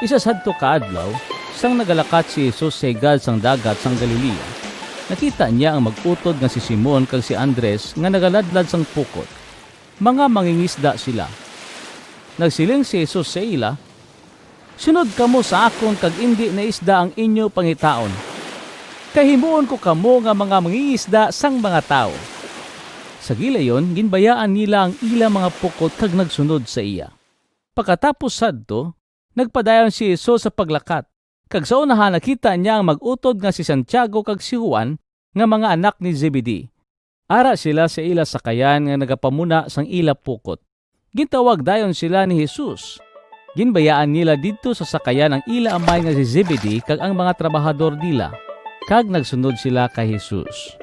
Isa sadto kaadlaw, sang nagalakat si Jesus sa higad sang dagat sang Galilea. Nakita niya ang mag-utod nga si Simon kag si Andres nga nagaladlad sang pukot. Mga mangingisda sila. Nagsiling si Jesus sa ila, "Sunod kamo sa akon kag indi na isda ang inyo pangitaon. Kahimuon ko kamo nga mga mangingisda sang mga tao." Sa gilayon, ginbayaan nila ang ila mga pukot kag nagsunod sa iya. Pagkatapos sadto, nagpadayon si Jesus sa paglakat. Kag sa unahan nakita niya ang mag-utod nga si Santiago kag si Juan nga mga anak ni Zebedee. Ara sila sa ila sakayan nga nagapamuna sang ila pukot. Gintawag dayon sila ni Jesus. Ginbayaan nila didto sa sakayan ang ila amay nga si Zebedee kag ang mga trabahador nila. Kag nagsunod sila kay Jesus.